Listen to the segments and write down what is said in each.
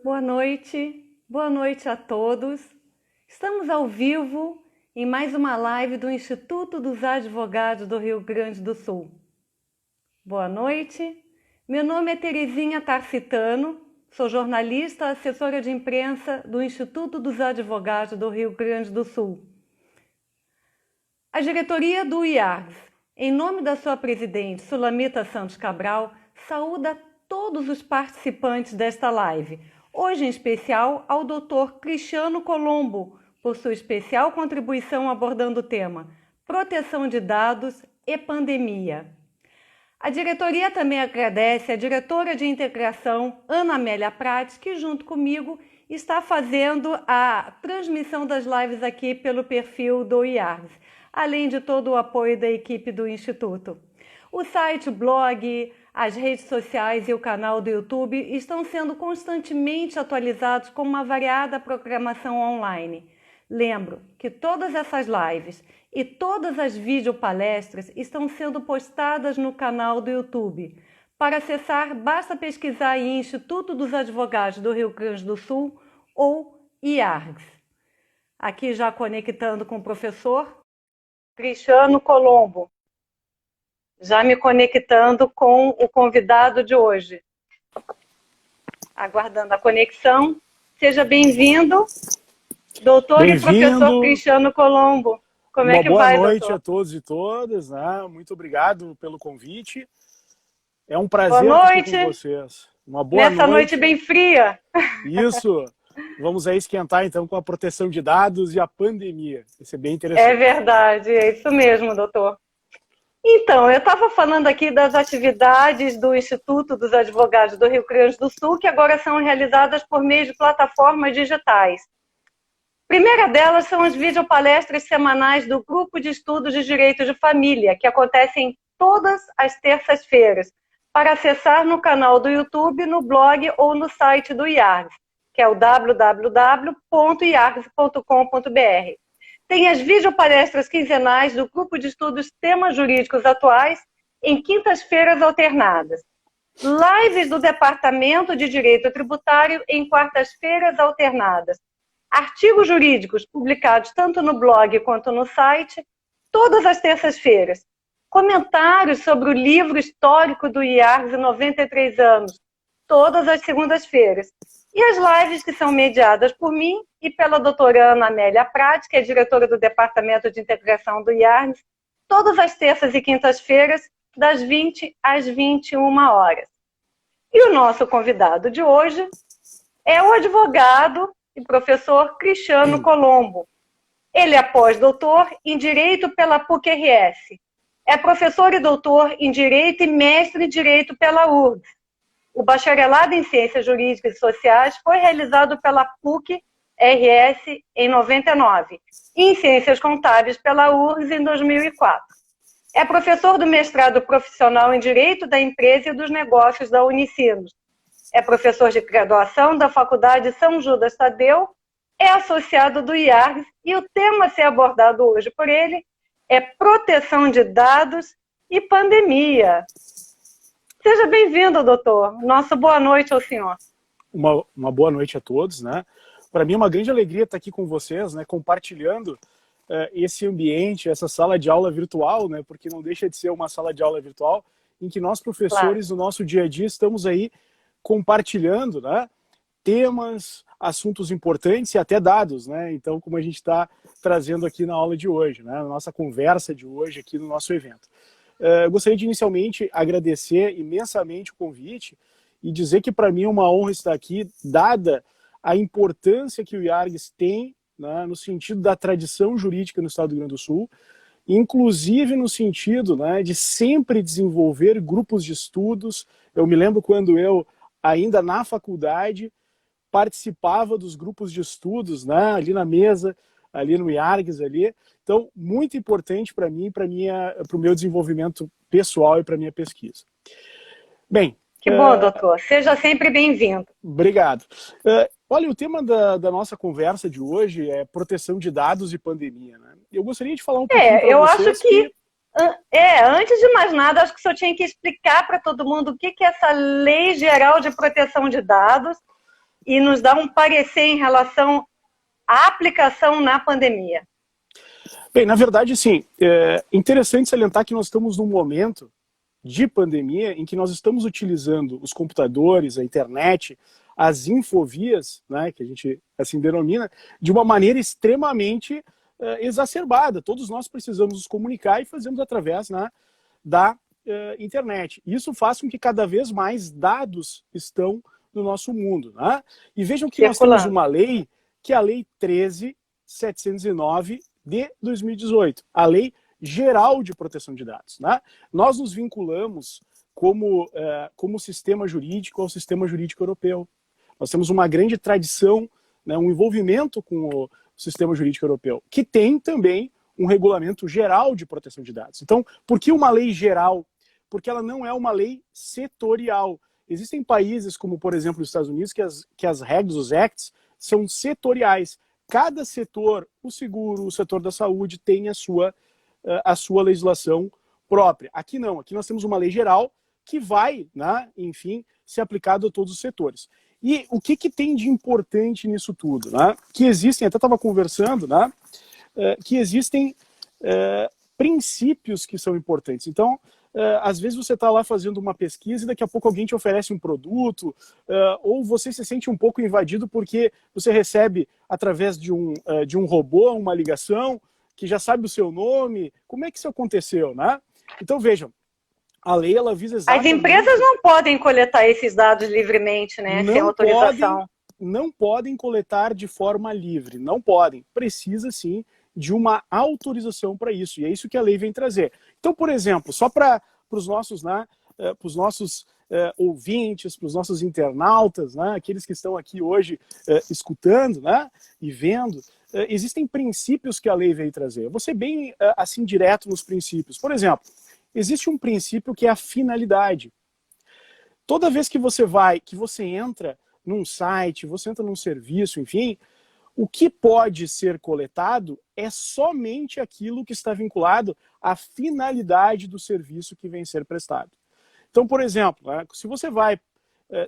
Boa noite a todos. Estamos ao vivo em mais uma live do Instituto dos Advogados do Rio Grande do Sul. Boa noite. Meu nome é Terezinha Tarcitano, sou jornalista, assessora de imprensa do Instituto dos Advogados do Rio Grande do Sul. A diretoria do IARGS, em nome da sua presidente Sulamita Santos Cabral, saúda todos os participantes desta live, hoje em especial ao Dr. Cristiano Colombo, por sua especial contribuição abordando o tema Proteção de Dados e Pandemia. A diretoria também agradece a diretora de integração, Ana Amélia Prates, que junto comigo está fazendo a transmissão das lives aqui pelo perfil do IARGS, além de todo o apoio da equipe do Instituto. O site, o blog, as redes sociais e o canal do YouTube estão sendo constantemente atualizados com uma variada programação online. Lembro que todas essas lives e todas as videopalestras estão sendo postadas no canal do YouTube. Para acessar, basta pesquisar em Instituto dos Advogados do Rio Grande do Sul ou IARGS. Aqui já conectando com o professor Cristiano Colombo. Já me conectando com o convidado de hoje. Aguardando a conexão. Seja bem-vindo, doutor e professor Cristiano Colombo. Como é que vai, doutor? Boa noite a todos e todas, né? Muito obrigado pelo convite. É um prazer estar aqui com vocês. Uma boa noite. Nessa noite bem fria. Isso. Vamos aí esquentar, então, com a proteção de dados e a pandemia. Vai ser bem interessante. É verdade, é isso mesmo, doutor. Então, eu estava falando aqui das atividades do Instituto dos Advogados do Rio Grande do Sul, que agora são realizadas por meio de plataformas digitais. A primeira delas são as videopalestras semanais do Grupo de Estudos de Direito de Família, que acontecem todas as terças-feiras, para acessar no canal do YouTube, no blog ou no site do IARGS, que é o www.iargs.com.br. Tem as videopalestras quinzenais do Grupo de Estudos Temas Jurídicos Atuais, em quintas-feiras alternadas. Lives do Departamento de Direito Tributário em quartas-feiras alternadas. Artigos jurídicos publicados tanto no blog quanto no site, todas as terças-feiras. Comentários sobre o livro histórico do IARGS 93 anos, todas as segundas-feiras. E as lives que são mediadas por mim e pela doutora Ana Amélia Prates, que é diretora do Departamento de Integração do IARGS, todas as terças e quintas-feiras, das 20 às 21 horas. E o nosso convidado de hoje é o advogado e professor Cristiano Colombo. Ele é pós-doutor em Direito pela PUC-RS. É professor e doutor em Direito e mestre em Direito pela URGS. O bacharelado em Ciências Jurídicas e Sociais foi realizado pela PUC-RS em 99 e em Ciências Contábeis pela URGS em 2004. É professor do mestrado profissional em Direito da Empresa e dos Negócios da Unicinos. É professor de graduação da Faculdade São Judas Tadeu, é associado do IARGS e o tema a ser abordado hoje por ele é proteção de dados e pandemia. Seja bem-vindo, doutor. Nossa boa noite ao senhor. Uma boa noite a todos, né? Para mim é uma grande alegria estar aqui com vocês, né? Compartilhando esse ambiente, essa sala de aula virtual, né? Porque não deixa de ser uma sala de aula virtual em que nós, professores, no nosso dia a dia, estamos aí compartilhando, né? Temas, assuntos importantes e até dados, né? Então, como a gente está trazendo aqui na aula de hoje, né? Na nossa conversa de hoje aqui no nosso evento. Eu gostaria de inicialmente agradecer imensamente o convite e dizer que para mim é uma honra estar aqui, dada a importância que o IARGS tem, né, no sentido da tradição jurídica no estado do Rio Grande do Sul, inclusive no sentido, né, de sempre desenvolver grupos de estudos. Eu me lembro quando eu, ainda na faculdade, participava dos grupos de estudos, né, ali na mesa, ali no IARGS, ali. Então, muito importante para mim, para o meu desenvolvimento pessoal e para a minha pesquisa. Bem... Que bom, doutor. Seja sempre bem-vindo. Obrigado. Olha, o tema da nossa conversa de hoje é proteção de dados e pandemia, né? Eu gostaria de falar um pouquinho para vocês. Eu acho que... antes de mais nada, acho que o senhor tinha que explicar para todo mundo o que é essa Lei Geral de Proteção de Dados e nos dar um parecer em relação à aplicação na pandemia. Bem, na verdade, sim, é interessante salientar que nós estamos num momento de pandemia em que nós estamos utilizando os computadores, a internet, as infovias, né, que a gente assim denomina, de uma maneira extremamente exacerbada. Todos nós precisamos nos comunicar e fazemos através, né, da internet. Isso faz com que cada vez mais dados estão no nosso mundo. Né? E vejam que nós temos uma lei, que é a Lei 13.709 de 2018, a Lei Geral de Proteção de Dados. Né? Nós nos vinculamos como sistema jurídico ao sistema jurídico europeu. Nós temos uma grande tradição, né, um envolvimento com o sistema jurídico europeu, que tem também um regulamento geral de proteção de dados. Então, por que uma lei geral? Porque ela não é uma lei setorial. Existem países, como por exemplo os Estados Unidos, que as regras, os acts, são setoriais. Cada setor, o seguro, o setor da saúde, tem a sua legislação própria. Aqui não, aqui nós temos uma lei geral que vai, né, enfim, ser aplicada a todos os setores. E o que tem de importante nisso tudo? Né? Que existem, até estava conversando, né, que existem princípios que são importantes. Então, às vezes você está lá fazendo uma pesquisa e daqui a pouco alguém te oferece um produto, ou você se sente um pouco invadido porque você recebe através de um robô uma ligação que já sabe o seu nome. Como é que isso aconteceu, né? Então vejam, a lei ela visa exatamente... As empresas não podem coletar esses dados livremente, né? Sem autorização. Não podem coletar de forma livre, não podem. Precisa sim de uma autorização para isso, e é isso que a lei vem trazer. Então, por exemplo, só para os nossos, né, ouvintes, para os nossos internautas, né, aqueles que estão aqui hoje escutando, né, e vendo, existem princípios que a lei veio trazer. Eu vou ser bem assim direto nos princípios. Por exemplo, existe um princípio que é a finalidade. Toda vez que você entra num site, você entra num serviço, enfim, o que pode ser coletado é somente aquilo que está vinculado à finalidade do serviço que vem ser prestado. Então, por exemplo, né,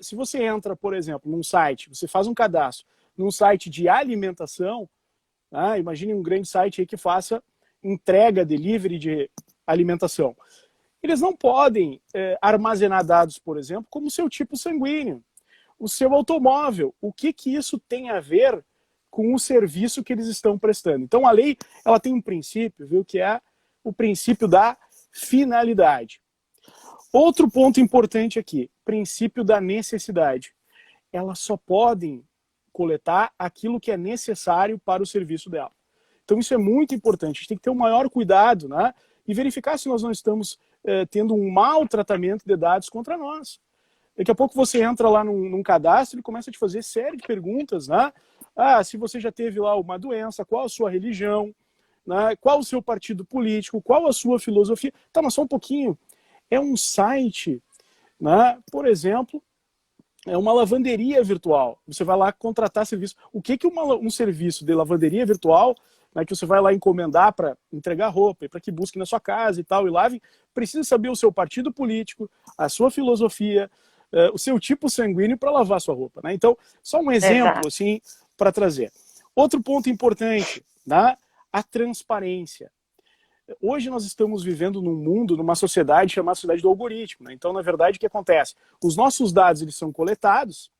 se você entra, por exemplo, num site, você faz um cadastro num site de alimentação, né, imagine um grande site aí que faça entrega, delivery de alimentação. Eles não podem armazenar dados, por exemplo, como o seu tipo sanguíneo, o seu automóvel. O que isso tem a ver com o serviço que eles estão prestando? Então a lei ela tem um princípio, viu, que é o princípio da finalidade. Outro ponto importante aqui, princípio da necessidade. Elas só podem coletar aquilo que é necessário para o serviço dela. Então isso é muito importante, a gente tem que ter um maior cuidado, né, e verificar se nós não estamos tendo um mau tratamento de dados contra nós. Daqui a pouco você entra lá num cadastro e começa a te fazer série de perguntas, né? Se você já teve lá uma doença, qual a sua religião, né? Qual o seu partido político, qual a sua filosofia. Tá, mas só um pouquinho. É um site, né? Por exemplo, é uma lavanderia virtual. Você vai lá contratar serviço. O que um serviço de lavanderia virtual, né, que você vai lá encomendar para entregar roupa, para que busque na sua casa e tal, e lave, precisa saber o seu partido político, a sua filosofia, o seu tipo sanguíneo para lavar sua roupa. Né? Então, só um exemplo assim para trazer. Outro ponto importante, né? A transparência. Hoje nós estamos vivendo num mundo, numa sociedade chamada sociedade do algoritmo. Né? Então, na verdade, o que acontece? Os nossos dados eles são coletados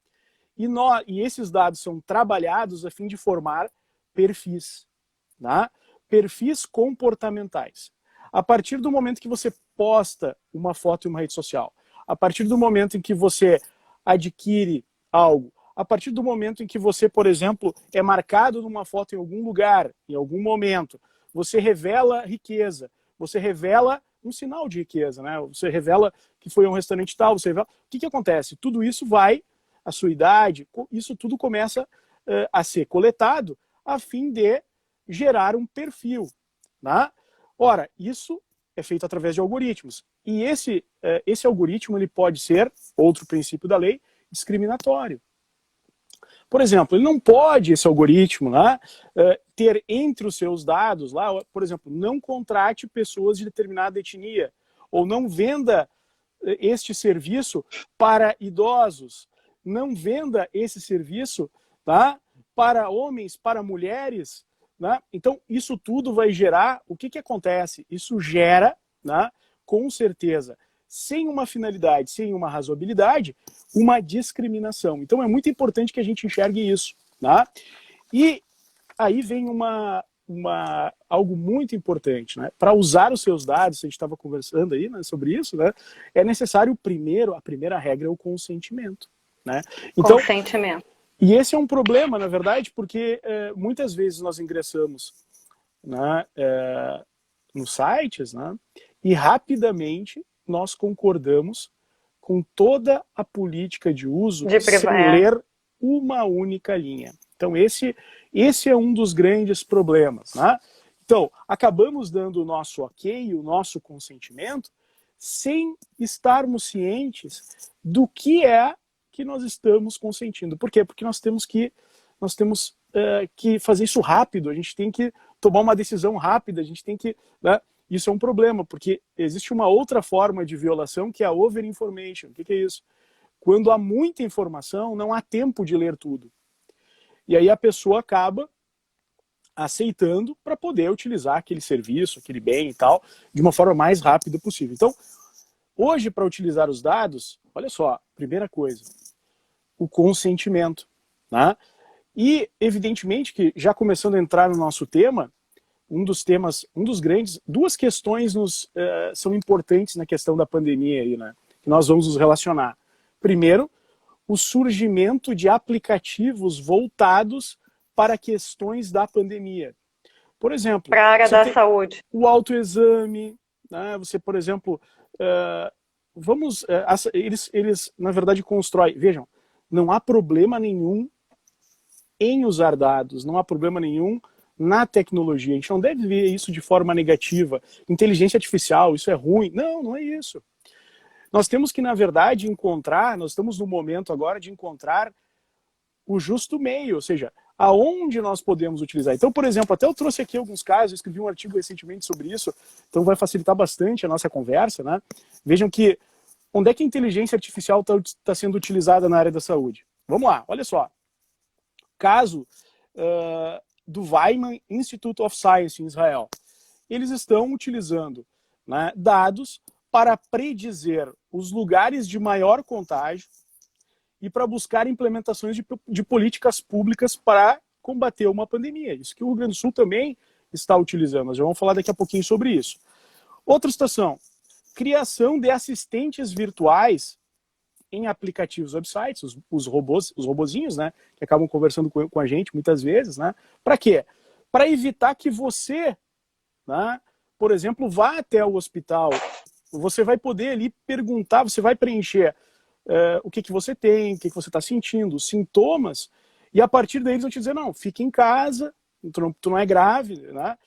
e esses dados são trabalhados a fim de formar perfis. Né? Perfis comportamentais. A partir do momento que você posta uma foto em uma rede social, a partir do momento em que você adquire algo, a partir do momento em que você, por exemplo, é marcado numa foto em algum lugar, em algum momento, você revela riqueza, você revela um sinal de riqueza, né? Você revela que foi um restaurante tal, você revela... O que acontece? Tudo isso vai, a sua idade, isso tudo começa a ser coletado a fim de gerar um perfil. Né? Ora, isso é feito através de algoritmos. E esse algoritmo ele pode ser, outro princípio da lei, discriminatório. Por exemplo, ele não pode, esse algoritmo, né, ter entre os seus dados, lá, por exemplo, não contrate pessoas de determinada etnia, ou não venda este serviço para idosos, não venda esse serviço, tá? Para homens, para mulheres, né? Então, isso tudo vai gerar, o que acontece? Isso gera, né, com certeza, sem uma finalidade, sem uma razoabilidade, uma discriminação. Então, é muito importante que a gente enxergue isso, tá? E aí vem algo muito importante, né? Para usar os seus dados, a gente estava conversando aí, né, sobre isso, né? É necessário a primeira regra é o consentimento, né? Então, consentimento. E esse é um problema, na verdade, porque muitas vezes nós ingressamos, né, nos sites, né, e rapidamente nós concordamos com toda a política de uso sem ler uma única linha. Então, esse é um dos grandes problemas, né? Então, acabamos dando o nosso ok, o nosso consentimento, sem estarmos cientes do que é que nós estamos consentindo. Por quê? Porque nós temos que fazer isso rápido, a gente tem que tomar uma decisão rápida, a gente tem que... Né? Isso é um problema, porque existe uma outra forma de violação, que é a overinformation. O que é isso? Quando há muita informação, não há tempo de ler tudo. E aí a pessoa acaba aceitando para poder utilizar aquele serviço, aquele bem e tal, de uma forma mais rápida possível. Então, hoje, para utilizar os dados, olha só, primeira coisa, o consentimento, né? E, evidentemente, que já começando a entrar no nosso tema, duas questões são importantes na questão da pandemia aí, né? Que nós vamos nos relacionar. Primeiro, o surgimento de aplicativos voltados para questões da pandemia. Por exemplo, para a área da saúde. O autoexame, né? Você, por exemplo, eles, na verdade, constroem. Vejam, não há problema nenhum em usar dados, não há problema nenhum na tecnologia. A gente não deve ver isso de forma negativa. Inteligência artificial, isso é ruim. Não, não é isso. Nós temos que, na verdade, nós estamos no momento agora de encontrar o justo meio, ou seja, aonde nós podemos utilizar. Então, por exemplo, até eu trouxe aqui alguns casos, eu escrevi um artigo recentemente sobre isso, então vai facilitar bastante a nossa conversa, né? Vejam que onde é que a inteligência artificial está sendo utilizada na área da saúde. Vamos lá, olha só. Caso do Weizmann Institute of Science em Israel. Eles estão utilizando, né, dados para predizer os lugares de maior contágio e para buscar implementações de políticas públicas para combater uma pandemia. Isso que o Rio Grande do Sul também está utilizando. Nós já vamos falar daqui a pouquinho sobre isso. Outra situação, criação de assistentes virtuais em aplicativos, websites, os robozinhos, né, que acabam conversando com a gente muitas vezes, né? Para quê? Para evitar que você, né, por exemplo, vá até o hospital, você vai poder ali perguntar, você vai preencher o que você tem, o que você está sentindo, os sintomas, e a partir daí eles vão te dizer, não, fica em casa, tu não é grave, né?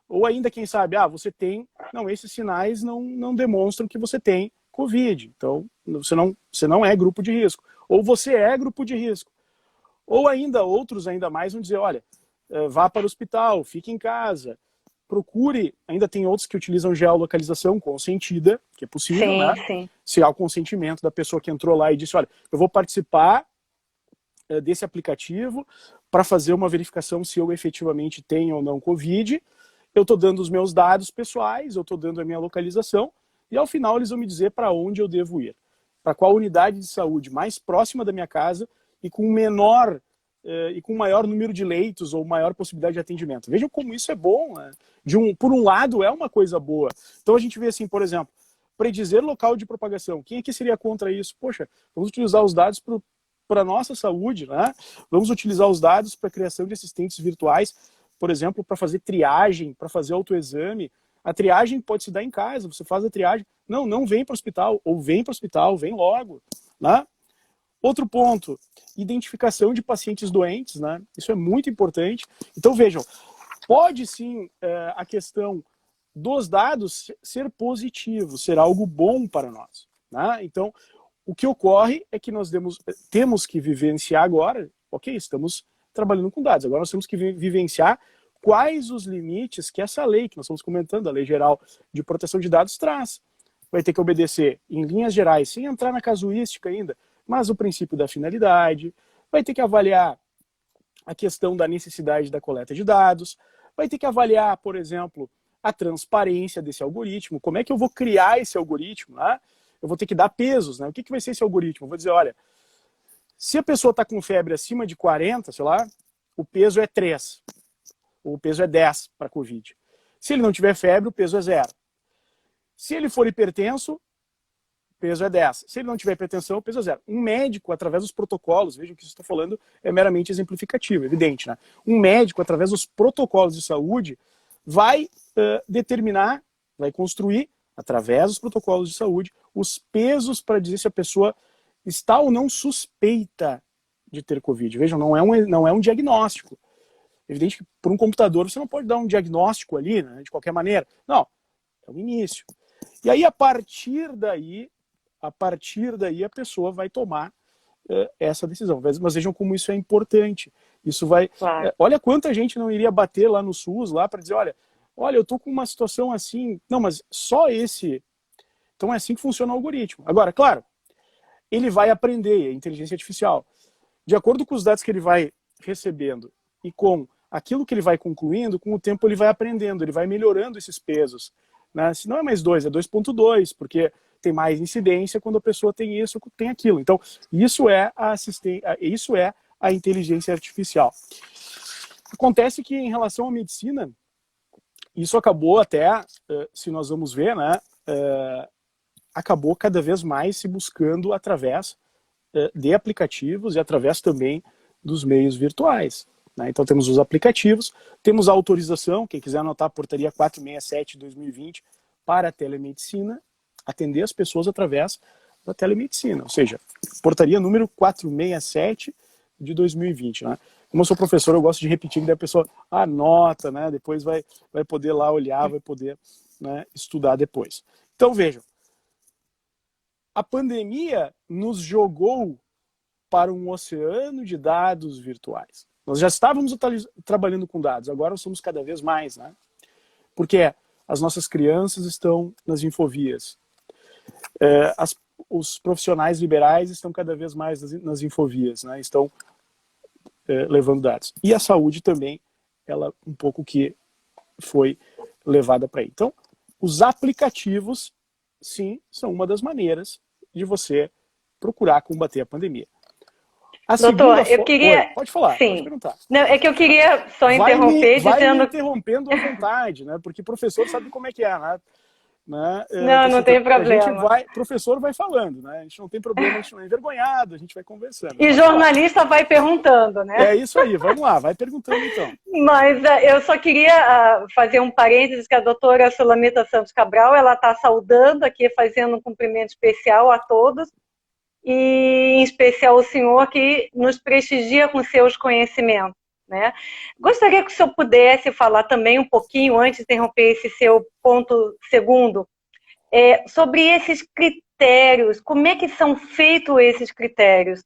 Ou ainda, quem sabe, você tem, não, esses sinais não demonstram que você tem Covid, então você não é grupo de risco, ou você é grupo de risco. Ou ainda, outros ainda mais vão dizer, olha, vá para o hospital, fique em casa, procure, ainda tem outros que utilizam geolocalização consentida, que é possível, sim, né? Sim. Se há o consentimento da pessoa que entrou lá e disse, olha, eu vou participar desse aplicativo para fazer uma verificação se eu efetivamente tenho ou não Covid, eu estou dando os meus dados pessoais, eu estou dando a minha localização, e ao final eles vão me dizer para onde eu devo ir, para qual unidade de saúde mais próxima da minha casa e com maior número de leitos ou maior possibilidade de atendimento. Vejam como isso é bom, né? Por um lado é uma coisa boa. Então a gente vê assim, por exemplo, predizer local de propagação. Quem aqui seria contra isso? Poxa, vamos utilizar os dados para a nossa saúde, né? Vamos utilizar os dados para a criação de assistentes virtuais, por exemplo, para fazer triagem, para fazer autoexame. A triagem pode se dar em casa, você faz a triagem. Não vem para o hospital, ou vem para o hospital, vem logo, né? Outro ponto, identificação de pacientes doentes, né? Isso é muito importante. Então, vejam, pode sim a questão dos dados ser positivo, ser algo bom para nós, né? Então, o que ocorre é que nós temos que vivenciar agora, ok, estamos trabalhando com dados, agora nós temos que vivenciar quais os limites que essa lei, que nós estamos comentando, a Lei Geral de Proteção de Dados, traz. Vai ter que obedecer, em linhas gerais, sem entrar na casuística ainda, mas o princípio da finalidade, vai ter que avaliar a questão da necessidade da coleta de dados, vai ter que avaliar, por exemplo, a transparência desse algoritmo, como é que eu vou criar esse algoritmo, né? Eu vou ter que dar pesos, né? O que vai ser esse algoritmo? Eu vou dizer, olha, se a pessoa está com febre acima de 40, sei lá, o peso é 3, o peso é 10 para Covid. Se ele não tiver febre, o peso é 0. Se ele for hipertenso, o peso é 10. Se ele não tiver hipertensão, o peso é 0. Um médico, através dos protocolos, veja que isso estou falando é meramente exemplificativo, evidente, né? Um médico, através dos protocolos de saúde, vai determinar, vai construir, através dos protocolos de saúde, os pesos para dizer se a pessoa está ou não suspeita de ter Covid. Vejam, não é um diagnóstico. Evidente que por um computador você não pode dar um diagnóstico ali, né, de qualquer maneira. Não, é o início. E aí, a partir daí a pessoa vai tomar essa decisão. Mas vejam como isso é importante. Isso vai... Claro. Olha quanta gente não iria bater lá no SUS lá para dizer, olha, eu tô com uma situação assim... Não, mas só esse... Então é assim que funciona o algoritmo. Agora, claro, ele vai aprender, a inteligência artificial. De acordo com os dados que ele vai recebendo e com aquilo que ele vai concluindo, com o tempo ele vai aprendendo, ele vai melhorando esses pesos. Né? Se não é mais 2, é 2,2, porque tem mais incidência quando a pessoa tem isso, tem aquilo. Então, isso é a inteligência artificial. Acontece que, em relação à medicina, isso acabou até, se nós vamos ver, né, acabou cada vez mais se buscando através de aplicativos e através também dos meios virtuais. Né? Então temos os aplicativos, temos a autorização, quem quiser anotar a portaria 467 de 2020 para a telemedicina, atender as pessoas através da telemedicina, ou seja, portaria número 467 de 2020. Né? Como eu sou professor, eu gosto de repetir, que daí a pessoa anota, né? Depois vai poder lá olhar, vai poder, né, estudar depois. Então vejam, a pandemia nos jogou para um oceano de dados virtuais. Nós já estávamos trabalhando com dados, agora somos cada vez mais, né? Porque as nossas crianças estão nas infovias. Os profissionais liberais estão cada vez mais nas infovias, né? Estão levando dados. E a saúde também, ela um pouco que foi levada para aí. Então, os aplicativos, sim, são uma das maneiras de você procurar combater a pandemia. Doutor, eu queria... Oi, pode falar, sim. pode perguntar. Não, é que eu queria só interromper dizendo... Vai me interrompendo à vontade, né? Porque professor sabe como é que é, né? Não tem problema. Professor vai falando, né? A gente não tem problema, a gente não é envergonhado, a gente vai conversando. E jornalista vai perguntando, né? É isso aí, vamos lá, vai perguntando então. Mas eu só queria fazer um parênteses, que a doutora Sulamita Santos Cabral, ela está saudando aqui, fazendo um cumprimento especial a todos, e em especial o senhor que nos prestigia com seus conhecimentos. Né? Gostaria que o senhor pudesse falar também um pouquinho, antes de interromper esse seu ponto segundo, sobre esses critérios, como é que são feitos esses critérios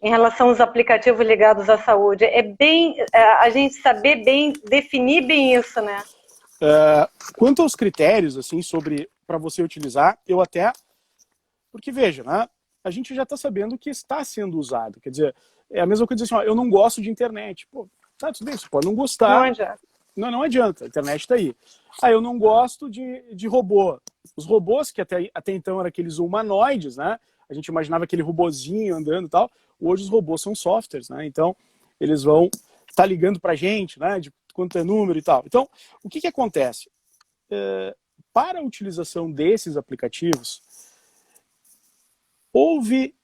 em relação aos aplicativos ligados à saúde? É bem a gente saber bem, definir bem isso, né? Quanto aos critérios, assim, para você utilizar, eu até... Porque, veja, né? A gente já está sabendo que está sendo usado. Quer dizer, é a mesma coisa assim, ó, eu não gosto de internet. Pô, tá, tudo bem, você pode não gostar. Não adianta. Não adianta, a internet está aí. Eu não gosto de robô. Os robôs, que até então eram aqueles humanoides, né? A gente imaginava aquele robozinho andando e tal. Hoje os robôs são softwares, né? Então, eles vão estar ligando para a gente, né? De quanto é número e tal. Então, o que acontece? Para a utilização desses aplicativos, houve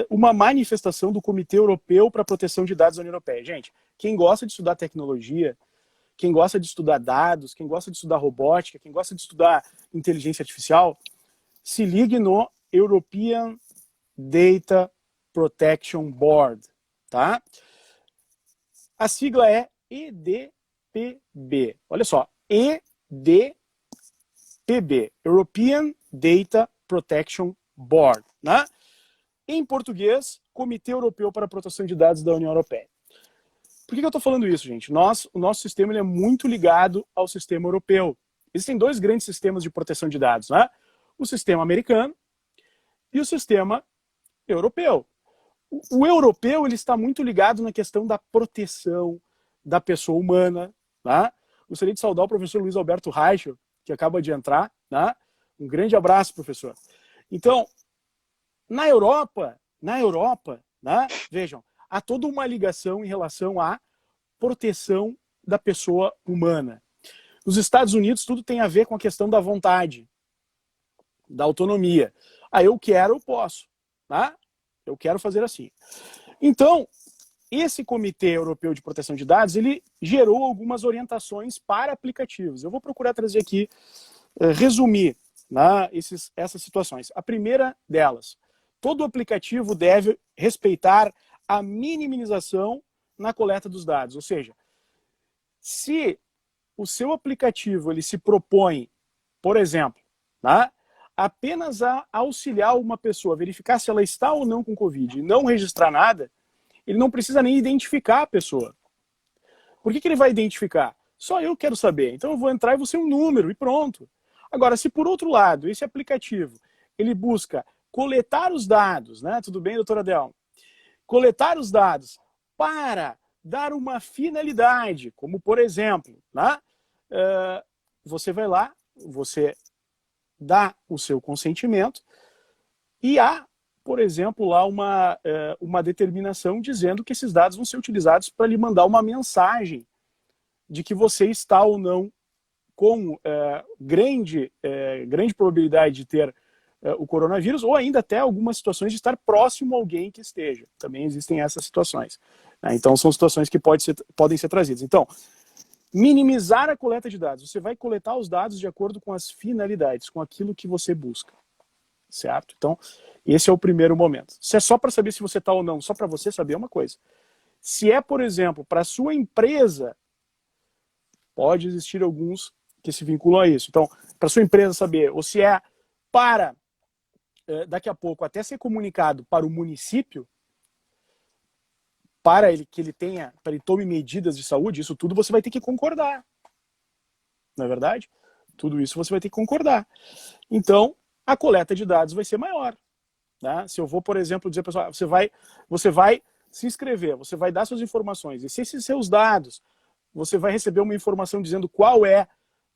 uma manifestação do Comitê Europeu para a Proteção de Dados da União Europeia. Gente, quem gosta de estudar tecnologia, quem gosta de estudar dados, quem gosta de estudar robótica, quem gosta de estudar inteligência artificial, se ligue no European Data Protection Board, tá? A sigla é EDPB. Olha só, EDPB, European Data Protection Board, né? Em português, Comitê Europeu para a Proteção de Dados da União Europeia. Por que eu estou falando isso, gente? O nosso sistema ele é muito ligado ao sistema europeu. Existem dois grandes sistemas de proteção de dados, né? O sistema americano e o sistema europeu. O europeu ele está muito ligado na questão da proteção da pessoa humana. Tá? Gostaria de saudar o professor Luiz Alberto Reichel, que acaba de entrar. Tá? Um grande abraço, professor. Então, na Europa, né, vejam, há toda uma ligação em relação à proteção da pessoa humana. Nos Estados Unidos, tudo tem a ver com a questão da vontade, da autonomia. Eu quero, eu posso. Tá? Eu quero fazer assim. Então, esse Comitê Europeu de Proteção de Dados, ele gerou algumas orientações para aplicativos. Eu vou procurar trazer aqui, resumir, né, essas situações. A primeira delas, todo aplicativo deve respeitar a minimização na coleta dos dados. Ou seja, se o seu aplicativo ele se propõe, por exemplo, né, apenas a auxiliar uma pessoa, verificar se ela está ou não com Covid e não registrar nada, ele não precisa nem identificar a pessoa. Por que ele vai identificar? Só eu quero saber. Então eu vou entrar e vou ser um número e pronto. Agora, se por outro lado, esse aplicativo, ele busca coletar os dados, né? Tudo bem, doutora Delma? Coletar os dados para dar uma finalidade, como por exemplo, né? Você vai lá, você dá o seu consentimento e há, por exemplo, lá uma determinação dizendo que esses dados vão ser utilizados para lhe mandar uma mensagem de que você está ou não com grande probabilidade de ter o coronavírus, ou ainda até algumas situações de estar próximo a alguém que esteja. Também existem essas situações. Né? Então, são situações que podem ser trazidas. Então, minimizar a coleta de dados. Você vai coletar os dados de acordo com as finalidades, com aquilo que você busca. Certo? Então, esse é o primeiro momento. Se é só para saber se você está ou não, só para você saber é uma coisa. Se é, por exemplo, para a sua empresa, pode existir alguns que se vinculam a isso. Então, para a sua empresa saber, ou se é para, daqui a pouco, até ser comunicado para o município, para ele que ele tenha, para ele tome medidas de saúde, isso tudo você vai ter que concordar. Não é verdade? Tudo isso você vai ter que concordar. Então, a coleta de dados vai ser maior. Né? Se eu vou, por exemplo, dizer, pessoal, você vai se inscrever, você vai dar suas informações, e se esses seus dados, você vai receber uma informação dizendo qual é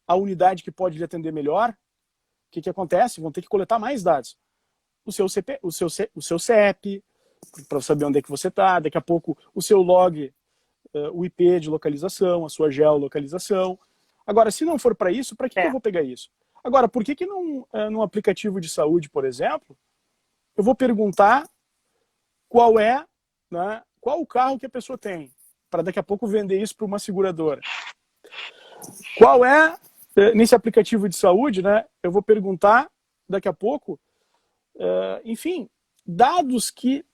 a unidade que pode lhe atender melhor, o que acontece? Vão ter que coletar mais dados. O seu CEP, para saber onde é que você está, daqui a pouco o seu log, o IP de localização, a sua geolocalização. Agora, se não for para isso, para que eu vou pegar isso? Agora, por que num aplicativo de saúde, por exemplo, eu vou perguntar qual o carro que a pessoa tem, para daqui a pouco vender isso para uma seguradora? Qual é, nesse aplicativo de saúde, né, eu vou perguntar daqui a pouco, enfim, dados que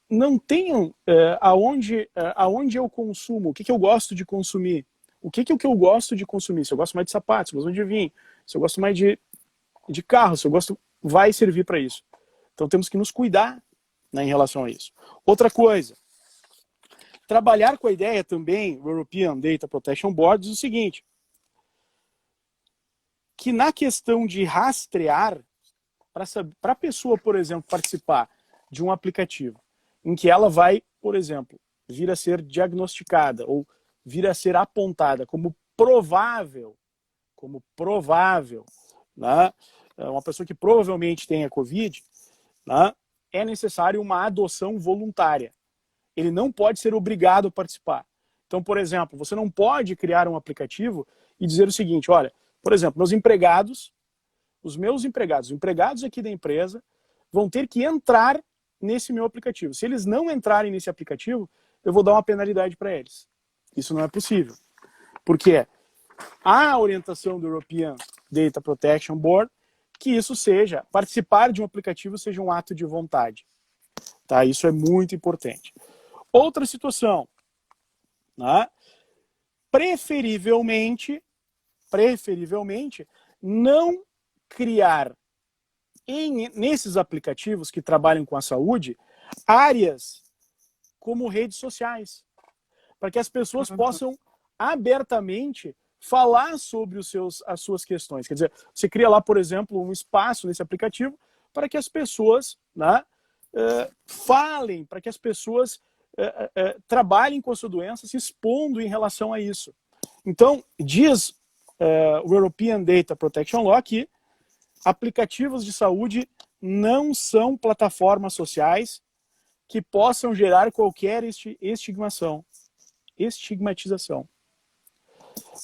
não tenham aonde eu consumo, o que eu gosto de consumir, o que eu gosto de consumir, se eu gosto mais de sapatos, se eu gosto de vinho, se eu gosto mais de carro, se eu gosto, vai servir para isso. Então temos que nos cuidar, né, em relação a isso. Outra coisa, trabalhar com a ideia também, o European Data Protection Board, diz o seguinte, que na questão de rastrear, para a pessoa, por exemplo, participar de um aplicativo, em que ela vai, por exemplo, vir a ser diagnosticada ou vir a ser apontada como provável, né, uma pessoa que provavelmente tenha Covid, né, é necessário uma adoção voluntária. Ele não pode ser obrigado a participar. Então, por exemplo, você não pode criar um aplicativo e dizer o seguinte, olha, por exemplo, os meus empregados aqui da empresa vão ter que entrar nesse meu aplicativo. Se eles não entrarem nesse aplicativo, eu vou dar uma penalidade para eles. Isso não é possível. Porque há a orientação do European Data Protection Board que isso seja, participar de um aplicativo seja um ato de vontade. Tá? Isso é muito importante. Outra situação, né? Preferivelmente, não criar nesses aplicativos que trabalham com a saúde, áreas como redes sociais, para que as pessoas possam abertamente falar sobre as suas questões. Quer dizer, você cria lá, por exemplo, um espaço nesse aplicativo para que as pessoas, né, falem, para que as pessoas trabalhem com a sua doença, se expondo em relação a isso. Então, diz o European Data Protection Law que aplicativos de saúde não são plataformas sociais que possam gerar qualquer estigmatização.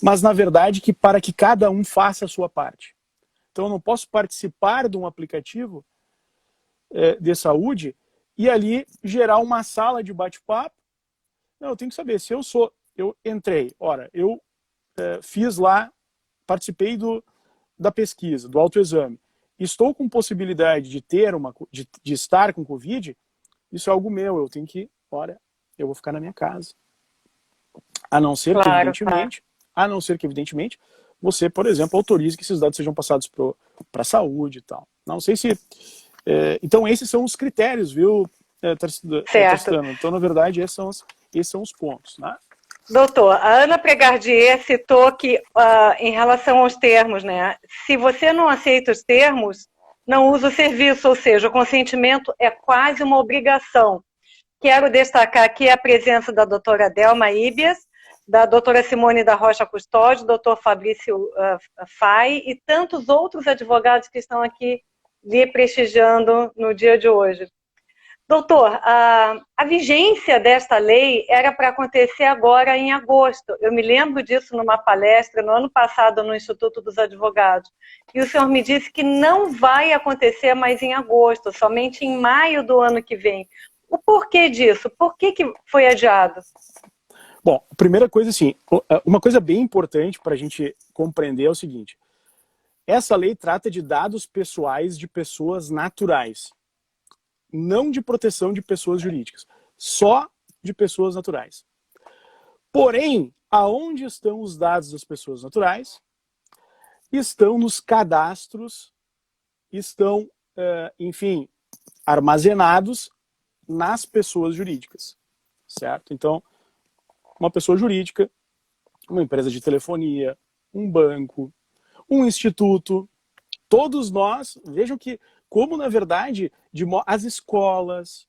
Mas, na verdade, para que cada um faça a sua parte. Então, eu não posso participar de um aplicativo de saúde e ali gerar uma sala de bate-papo. Não, eu tenho que saber se eu entrei, eu fiz lá, participei da pesquisa, do autoexame, estou com possibilidade de estar com Covid, isso é algo meu, eu tenho que, eu vou ficar na minha casa. A não ser que, evidentemente, você, por exemplo, autorize que esses dados sejam passados para a saúde e tal. Não sei se... então, esses são os critérios, viu, Tristano? Então, na verdade, esses são os pontos, né? Doutor, a Ana Pregardier citou que, em relação aos termos, né? Se você não aceita os termos, não usa o serviço, ou seja, o consentimento é quase uma obrigação. Quero destacar aqui a presença da doutora Delma Ibias, da doutora Simone da Rocha Custódio, doutor Fabrício Fay e tantos outros advogados que estão aqui lhe prestigiando no dia de hoje. Doutor, a vigência desta lei era para acontecer agora em agosto. Eu me lembro disso numa palestra no ano passado no Instituto dos Advogados. E o senhor me disse que não vai acontecer mais em agosto, somente em maio do ano que vem. O porquê disso? Por que foi adiado? Bom, a primeira coisa, assim, uma coisa bem importante para a gente compreender é o seguinte. Essa lei trata de dados pessoais de pessoas naturais. Não de proteção de pessoas jurídicas, só de pessoas naturais. Porém, aonde estão os dados das pessoas naturais? Estão nos cadastros, estão, enfim, armazenados nas pessoas jurídicas, certo? Então, uma pessoa jurídica, uma empresa de telefonia, um banco, um instituto, todos nós, vejam que como, na verdade, as escolas,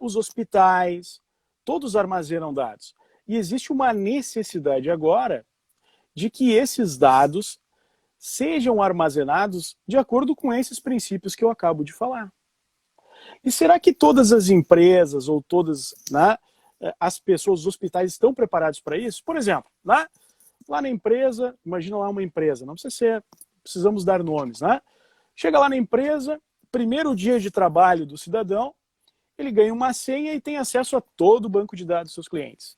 os hospitais, todos armazenam dados. E existe uma necessidade agora de que esses dados sejam armazenados de acordo com esses princípios que eu acabo de falar. E será que todas as empresas ou todas, né, as pessoas, os hospitais estão preparados para isso? Por exemplo, lá na empresa, imagina lá uma empresa, não precisa ser, precisamos dar nomes, né? Chega lá na empresa, primeiro dia de trabalho do cidadão, ele ganha uma senha e tem acesso a todo o banco de dados dos seus clientes.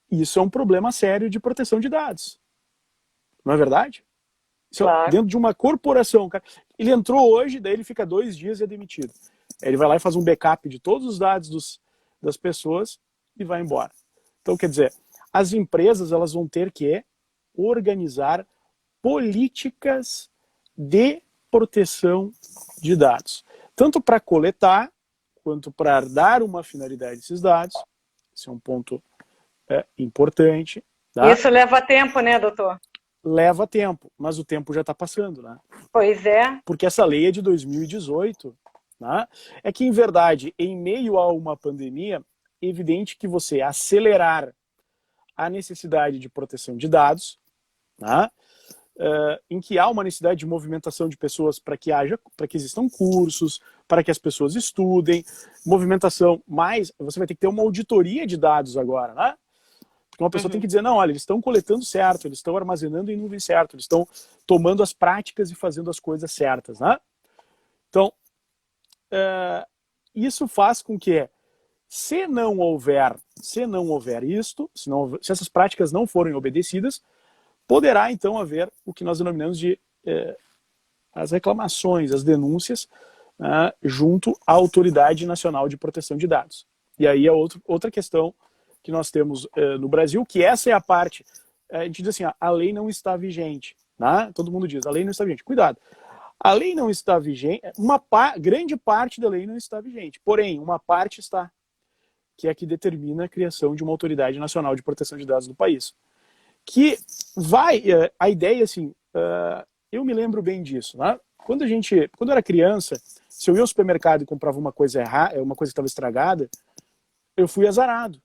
Isso é um problema sério de proteção de dados. Não é verdade? Claro. Dentro de uma corporação, ele entrou hoje, daí ele fica 2 dias e é demitido. Ele vai lá e faz um backup de todos os dados das pessoas e vai embora. Então, quer dizer, as empresas elas vão ter que organizar políticas de proteção de dados, tanto para coletar, quanto para dar uma finalidade a esses dados. Esse é um ponto importante. Tá? Isso leva tempo, né, doutor? Leva tempo, mas o tempo já está passando, né? Pois é. Porque essa lei é de 2018, né? É que, em verdade, em meio a uma pandemia, é evidente que você acelerar a necessidade de proteção de dados, né? Em que há uma necessidade de movimentação de pessoas para que existam cursos, para que as pessoas estudem, movimentação, mas você vai ter que ter uma auditoria de dados agora, né? Porque uma pessoa tem que dizer, não, olha, eles estão coletando certo, eles estão armazenando em nuvem certo, eles estão tomando as práticas e fazendo as coisas certas, né? Então, isso faz com que, se não houver isto, se essas práticas não forem obedecidas, poderá, então, haver o que nós denominamos de as reclamações, as denúncias, junto à Autoridade Nacional de Proteção de Dados. E aí é outra questão que nós temos no Brasil, que essa é a parte, a gente diz assim, a lei não está vigente. Né? Todo mundo diz, a lei não está vigente. Cuidado, a lei não está vigente, grande parte da lei não está vigente, porém, uma parte está, que é a que determina a criação de uma Autoridade Nacional de Proteção de Dados do país. Que a ideia assim, eu me lembro bem disso, né? Quando eu era criança, Se eu ia ao supermercado e comprava uma coisa errada, uma coisa que estava estragada, eu fui azarado.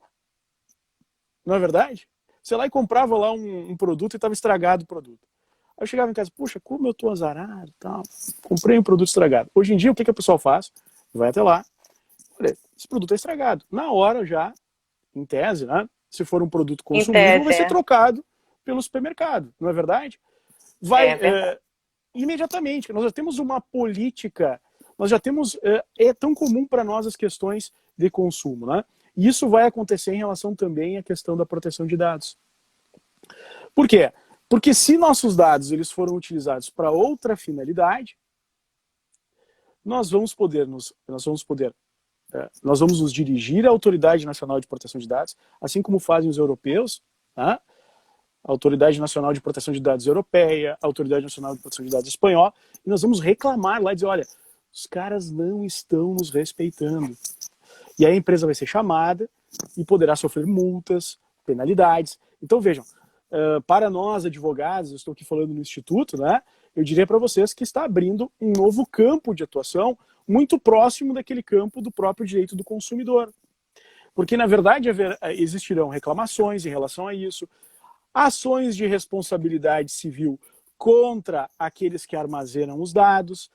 Não é verdade? Você lá e comprava lá um produto e estava estragado o produto. Aí eu chegava em casa, puxa, como eu tô azarado, tal. Comprei um produto estragado. Hoje em dia, o que a pessoa faz? Vai até lá, olha, esse produto é estragado. Na hora já, em tese, né? Se for um produto consumível, vai ser trocado pelo supermercado, não é verdade? Vai verdade. imediatamente. Nós já temos uma política, nós já temos, é tão comum para nós as questões de consumo, né? E isso vai acontecer em relação também à questão da proteção de dados. Por quê? Porque se nossos dados eles foram utilizados para outra finalidade, nós vamos nos dirigir à Autoridade Nacional de Proteção de Dados, assim como fazem os europeus, tá? A Autoridade Nacional de Proteção de Dados Europeia, a Autoridade Nacional de Proteção de Dados Espanhola, e nós vamos reclamar lá e dizer, olha, os caras não estão nos respeitando. E aí a empresa vai ser chamada e poderá sofrer multas, penalidades. Então vejam, para nós advogados, eu estou aqui falando no Instituto, né? Eu diria para vocês que está abrindo um novo campo de atuação muito próximo daquele campo do próprio direito do consumidor. Porque, na verdade, existirão reclamações em relação a isso, ações de responsabilidade civil contra aqueles que armazenam os dados,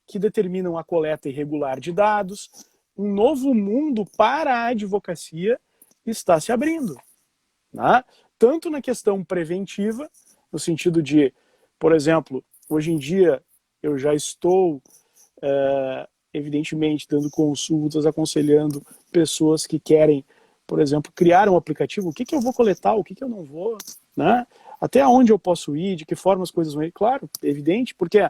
que determinam a coleta irregular de dados. Um novo mundo para a advocacia está se abrindo, né? Tanto na questão preventiva, no sentido de, por exemplo, hoje em dia eu já estou, evidentemente, dando consultas, aconselhando pessoas que querem, por exemplo, criar um aplicativo. O que eu vou coletar, o que eu não vou, né? Até onde eu posso ir, de que forma as coisas vão ir. Claro, é evidente, porque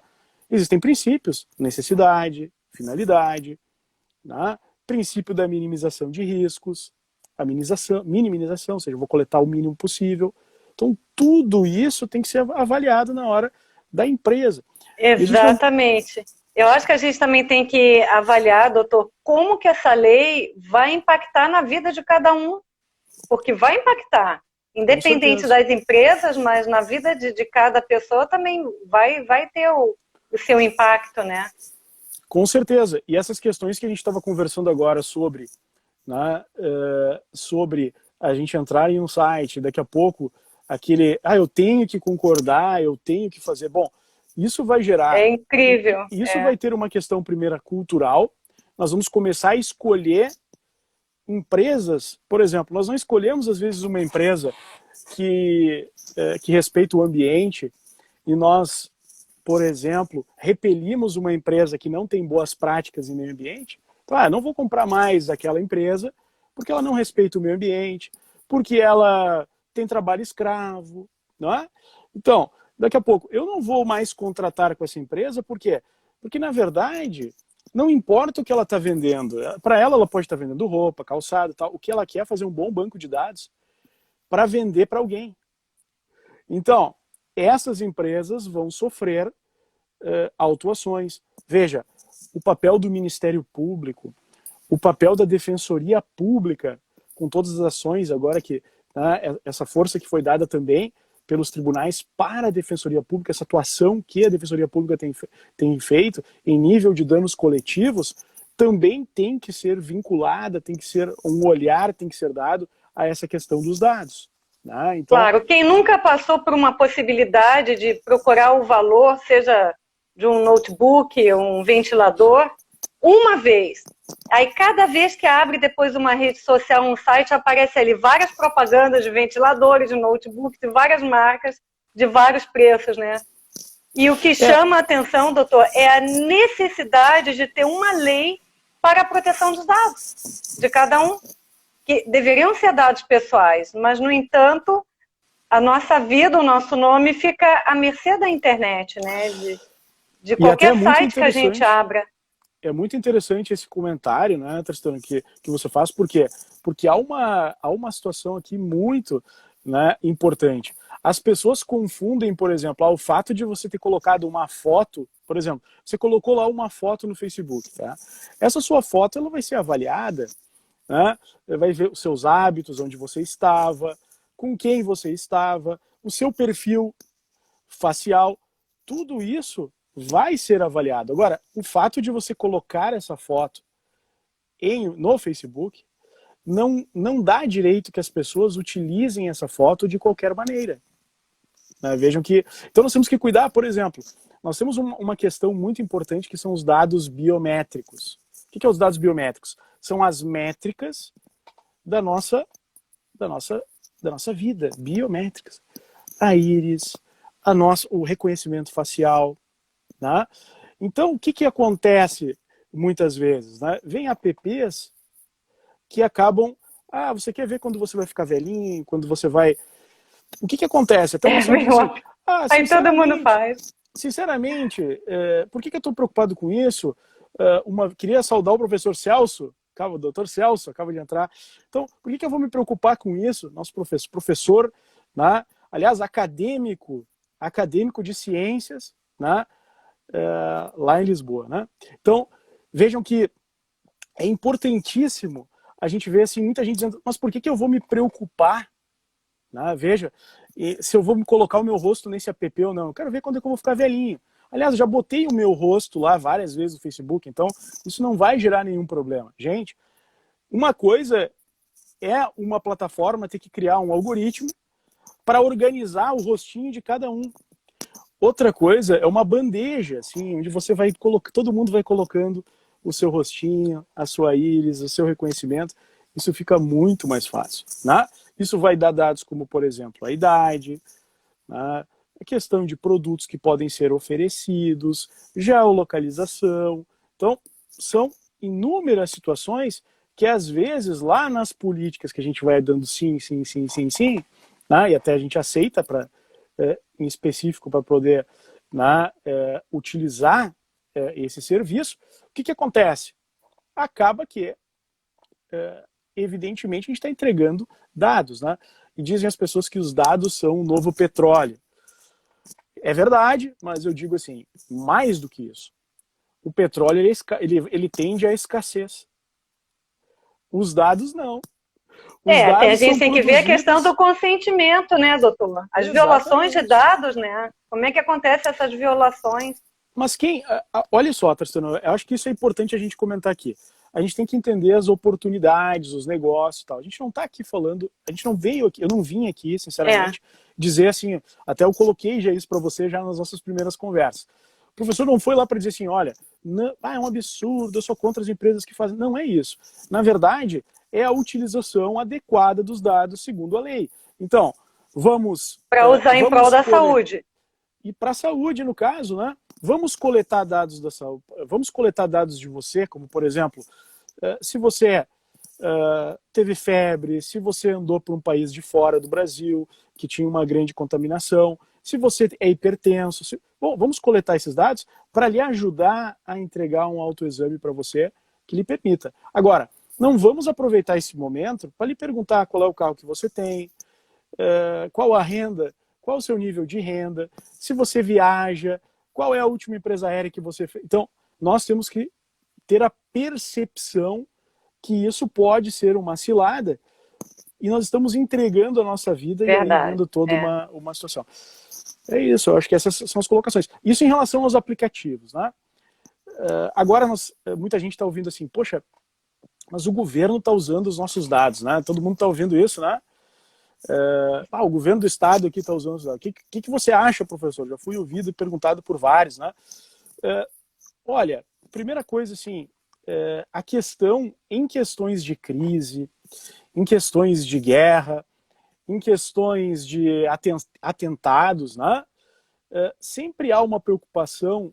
existem princípios, necessidade, finalidade, né? Princípio da minimização de riscos, a minimização, ou seja, eu vou coletar o mínimo possível. Então, tudo isso tem que ser avaliado na hora da empresa. Exatamente. Eu acho que a gente também tem que avaliar, doutor, como que essa lei vai impactar na vida de cada um, porque vai impactar, independente das empresas, mas na vida de cada pessoa também vai ter o seu impacto, né? Com certeza. E essas questões que a gente estava conversando agora sobre, né, sobre a gente entrar em um site, daqui a pouco, eu tenho que concordar, eu tenho que fazer. Bom, isso vai gerar... É incrível. Isso vai ter uma questão, primeira, cultural. Nós vamos começar a escolher empresas, por exemplo, nós não escolhemos, às vezes, uma empresa que respeita o ambiente e nós, por exemplo, repelimos uma empresa que não tem boas práticas em meio ambiente. Então, não vou comprar mais daquela empresa porque ela não respeita o meio ambiente, porque ela tem trabalho escravo, não é? Então, daqui a pouco, eu não vou mais contratar com essa empresa, por quê? Porque, na verdade, não importa o que ela está vendendo. Para ela pode estar vendendo roupa, calçado, tal. O que ela quer é fazer um bom banco de dados para vender para alguém. Então, essas empresas vão sofrer autuações. Veja, o papel do Ministério Público, o papel da Defensoria Pública, com todas as ações agora que, né, essa força que foi dada também pelos tribunais para a Defensoria Pública, essa atuação que a Defensoria Pública tem feito em nível de danos coletivos, também tem que ser vinculada, tem que ser um olhar, tem que ser dado a essa questão dos dados. Né? Então, claro, quem nunca passou por uma possibilidade de procurar o valor, seja de um notebook, um ventilador, uma vez. Aí cada vez que abre depois uma rede social, um site, aparece ali várias propagandas de ventiladores, de notebooks, de várias marcas, de vários preços, né? E o que chama a atenção, doutor, é a necessidade de ter uma lei para a proteção dos dados de cada um, que deveriam ser dados pessoais, mas, no entanto, a nossa vida, o nosso nome fica à mercê da internet, né? De qualquer site que a gente abra. É muito interessante esse comentário, né, Tristana, que você faz, por quê? Porque há uma situação aqui muito, né, importante. As pessoas confundem, por exemplo, o fato de você ter colocado uma foto, por exemplo, você colocou lá uma foto no Facebook, tá? Essa sua foto ela vai ser avaliada, né, vai ver os seus hábitos, onde você estava, com quem você estava, o seu perfil facial, tudo isso vai ser avaliado. Agora, o fato de você colocar essa foto no Facebook não dá direito que as pessoas utilizem essa foto de qualquer maneira. Né? Vejam que... Então nós temos que cuidar, por exemplo, nós temos uma questão muito importante que são os dados biométricos. O que é os dados biométricos? São as métricas da nossa vida, biométricas. A íris, o reconhecimento facial. Né? Então, o que acontece muitas vezes? Né? Vem apps que acabam... você quer ver quando você vai ficar velhinho, quando você vai... O que acontece? Até você disse, aí todo mundo faz. Sinceramente, por que eu estou preocupado com isso? Queria saudar o professor Celso, o doutor Celso, acaba de entrar. Então, por que eu vou me preocupar com isso? Nosso professor, né? Aliás, acadêmico de ciências, né? Lá em Lisboa. Né? Então, vejam que é importantíssimo a gente ver assim, muita gente dizendo, mas por que eu vou me preocupar? Né? Veja, se eu vou me colocar o meu rosto nesse app ou não. Eu quero ver quando é que eu vou ficar velhinho. Aliás, eu já botei o meu rosto lá várias vezes no Facebook, então isso não vai gerar nenhum problema. Gente, uma coisa é uma plataforma ter que criar um algoritmo para organizar o rostinho de cada um. Outra coisa é uma bandeja, assim, onde você vai colocar, todo mundo vai colocando o seu rostinho, a sua íris, o seu reconhecimento. Isso fica muito mais fácil. Né? Isso vai dar dados como, por exemplo, a idade, né? A questão de produtos que podem ser oferecidos, geolocalização. Então, são inúmeras situações que, às vezes, lá nas políticas que a gente vai dando sim, sim, sim, sim, sim, né? E até a gente aceita em específico para poder, né, utilizar esse serviço, o que acontece? Acaba que, evidentemente, a gente está entregando dados. Né? E dizem as pessoas que os dados são o novo petróleo. É verdade, mas eu digo assim, mais do que isso. O petróleo ele tende à escassez. Os dados não. A gente tem que ver a questão do consentimento, né, doutor? As violações de dados, né? Como é que acontecem essas violações? Mas olha só, Tarciano, eu acho que isso é importante a gente comentar aqui. A gente tem que entender as oportunidades, os negócios e tal. A gente não está aqui falando, a gente não veio aqui, eu não vim aqui, sinceramente, dizer assim, até eu coloquei já isso para você já nas nossas primeiras conversas. O professor não foi lá para dizer assim, olha, não, é um absurdo, eu sou contra as empresas que fazem. Não é isso. Na verdade, é a utilização adequada dos dados segundo a lei. Então, vamos... Para usar em prol da saúde. E para a saúde, no caso, né? Vamos coletar dados da saúde, vamos coletar dados de você, como, por exemplo, se você teve febre, se você andou por um país de fora do Brasil, que tinha uma grande contaminação, se você é hipertenso. Bom, vamos coletar esses dados para lhe ajudar a entregar um autoexame para você que lhe permita. Agora, não vamos aproveitar esse momento para lhe perguntar qual é o carro que você tem, qual a renda, qual o seu nível de renda, se você viaja, qual é a última empresa aérea que você fez. Então, nós temos que ter a percepção que isso pode ser uma cilada e nós estamos entregando a nossa vida e entregando toda uma situação. É isso, eu acho que essas são as colocações. Isso em relação aos aplicativos. Né? Agora, muita gente está ouvindo assim, poxa, mas o governo está usando os nossos dados, né? Todo mundo está ouvindo isso, né? O governo do estado aqui está usando os dados. O que você acha, professor? Já fui ouvido e perguntado por vários, né? Olha, primeira coisa, assim, em questões de crise, em questões de guerra, em questões de atentados, né? Sempre há uma preocupação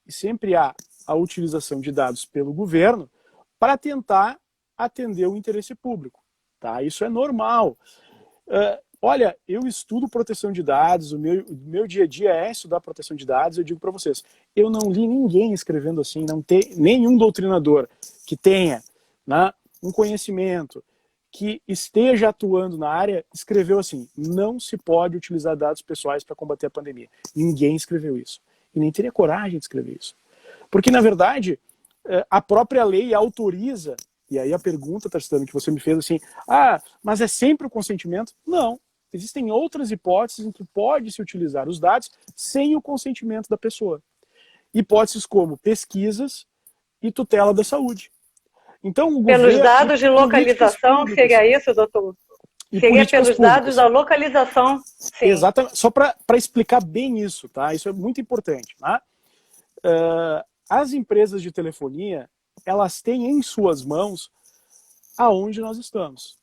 e sempre há a utilização de dados pelo governo para tentar atender o interesse público. Tá? Isso é normal. Olha, eu estudo proteção de dados, o meu dia a dia é estudar proteção de dados, eu digo para vocês, eu não li ninguém escrevendo assim, não tem nenhum doutrinador que tenha, né, um conhecimento, que esteja atuando na área, escreveu assim, não se pode utilizar dados pessoais para combater a pandemia. Ninguém escreveu isso. E nem teria coragem de escrever isso. Porque, na verdade, a própria lei autoriza, e aí a pergunta, Tarciano, que você me fez assim, mas é sempre o consentimento? Não. Existem outras hipóteses em que pode-se utilizar os dados sem o consentimento da pessoa. hipóteses como pesquisas e tutela da saúde. Então, o Pelos governo, dados de localização, públicas, seria isso, doutor? e Seria políticas pelos públicas. dados da localização, sim. Exatamente. Só para explicar bem isso, tá? Isso é muito importante, tá? As empresas de telefonia, elas têm em suas mãos aonde nós estamos,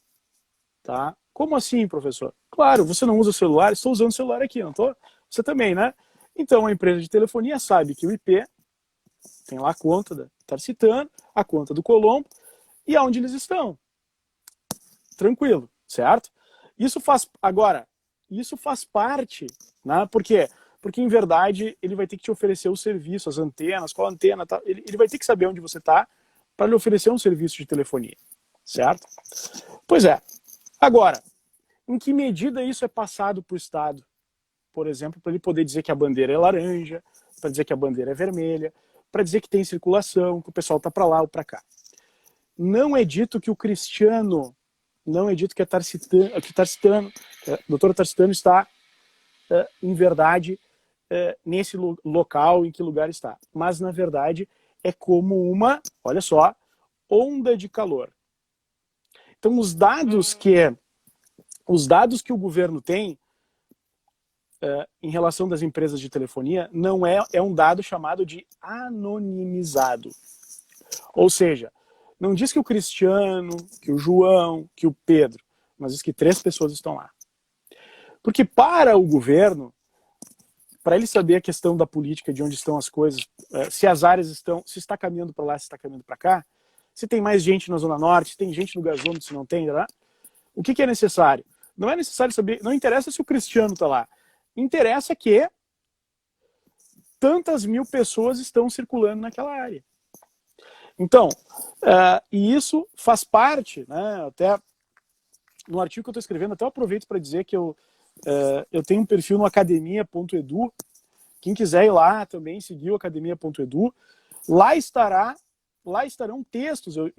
tá? Como assim, professor? Claro, você não usa o celular, estou usando o celular aqui, não estou? Você também, né? Então, a empresa de telefonia sabe que o IP tem lá a conta da Tarcitano, a conta do Colombo e aonde eles estão. Tranquilo, certo? Isso faz parte, né? Por quê? Porque, em verdade, ele vai ter que te oferecer o serviço, as antenas, qual antena, tá? Ele vai ter que saber onde você está para lhe oferecer um serviço de telefonia, certo? Pois é. Agora, em que medida isso é passado para o Estado? Por exemplo, para ele poder dizer que a bandeira é laranja, para dizer que a bandeira é vermelha, para dizer que tem circulação, que o pessoal está para lá ou para cá. Não é dito que o Cristiano, não é dito que a Tarcitano, a doutora Tarcitano está, em verdade, nesse local, em que lugar está. Mas, na verdade, é como uma, olha só, onda de calor. Então, os dados que o governo tem em relação das empresas de telefonia não é um dado chamado de anonimizado. Ou seja, não diz que o Cristiano, que o João, que o Pedro, mas diz que 3 pessoas estão lá. Porque para o governo, para ele saber a questão da política, de onde estão as coisas, se as áreas estão, se está caminhando para lá, se está caminhando para cá, se tem mais gente na Zona Norte, se tem gente no gasômetro, se não tem, né? O que é necessário? Não é necessário saber, não interessa se o Cristiano está lá. Interessa que tantas mil pessoas estão circulando naquela área. Então, e isso faz parte, né, até no artigo que eu estou escrevendo, até eu aproveito para dizer que eu tenho um perfil no academia.edu. Quem quiser ir lá também, seguir o academia.edu. Lá estarão textos. Eu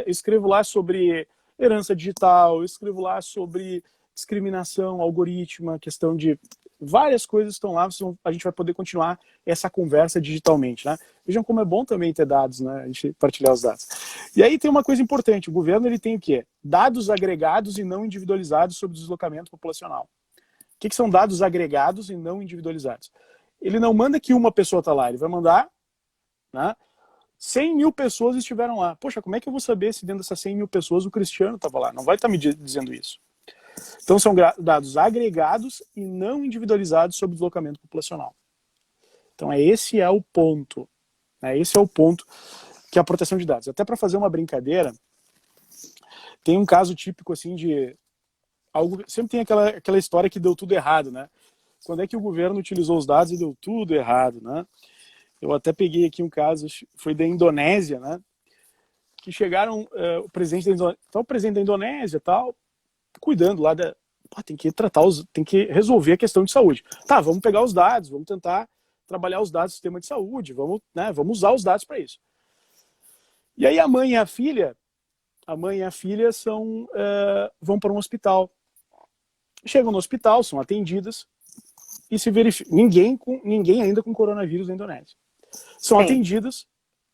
escrevo lá sobre herança digital, eu escrevo lá sobre discriminação, algoritmo, questão de várias coisas estão lá, a gente vai poder continuar essa conversa digitalmente, né? Vejam como é bom também ter dados, né? A gente partilhar os dados. E aí tem uma coisa importante, o governo ele tem o quê? Dados agregados e não individualizados sobre o deslocamento populacional. O que são dados agregados e não individualizados? Ele não manda que uma pessoa está lá, ele vai mandar, né, 100 mil pessoas estiveram lá. Poxa, como é que eu vou saber se dentro dessas 100 mil pessoas o Cristiano estava lá? Não vai estar me dizendo isso. Então são dados agregados e não individualizados sobre o deslocamento populacional. Então esse é o ponto. Esse é o ponto que é a proteção de dados. Até para fazer uma brincadeira, tem um caso típico assim de algo, sempre tem aquela história que deu tudo errado, né? Quando é que o governo utilizou os dados e deu tudo errado, né? Eu até peguei aqui um caso, foi da Indonésia, né? Que chegaram, o presidente da Indonésia, tal, cuidando lá da... tem que resolver a questão de saúde. Tá, vamos pegar os dados, vamos tentar trabalhar os dados do sistema de saúde, vamos usar os dados para isso. E aí a mãe e a filha vão para um hospital. Chegam no hospital, são atendidas e se verifica ninguém ainda com coronavírus na Indonésia. São Sim. atendidas,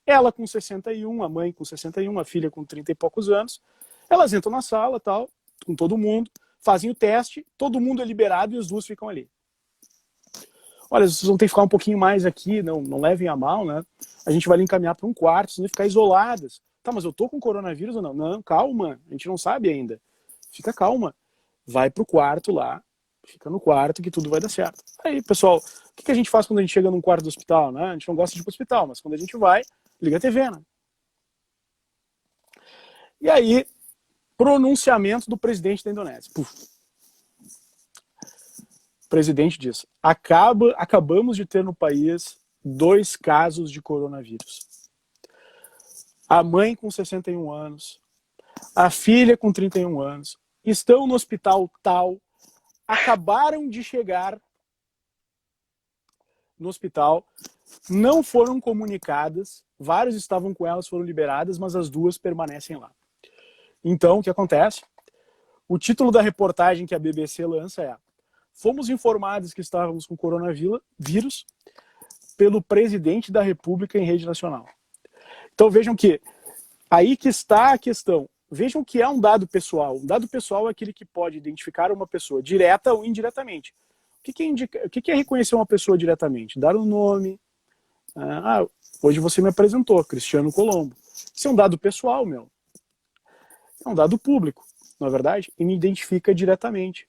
ela com 61, a mãe com 61, a filha com 30 e poucos anos. Elas entram na sala, tal, com todo mundo, fazem o teste, todo mundo é liberado e as duas ficam ali. Olha, vocês vão ter que ficar um pouquinho mais aqui, não levem a mal, né? A gente vai lhe encaminhar para um quarto, vocês vão ficar isoladas. Tá, mas eu tô com coronavírus ou não? Não, calma, a gente não sabe ainda. Fica calma. Vai pro quarto lá, fica no quarto que tudo vai dar certo. Aí, pessoal, o que a gente faz quando a gente chega num quarto do hospital, né? A gente não gosta de ir pro hospital, mas quando a gente vai, liga a TV, né? E aí, pronunciamento do presidente da Indonésia. Puf. O presidente diz: acabamos de ter no país 2 casos de coronavírus. A mãe com 61 anos, a filha com 31 anos, estão no hospital tal, acabaram de chegar no hospital, não foram comunicadas, vários estavam com elas, foram liberadas, mas as 2 permanecem lá. Então, o que acontece? O título da reportagem que a BBC lança é: fomos informados que estávamos com coronavírus, pelo presidente da República em rede nacional. Então vejam que aí que está a questão. Vejam que é um dado pessoal. Um dado pessoal é aquele que pode identificar uma pessoa direta ou indiretamente. O que é reconhecer uma pessoa diretamente? Dar um nome. Hoje você me apresentou, Cristiano Colombo. Isso é um dado pessoal, meu. É um dado público, não é verdade? E me identifica diretamente.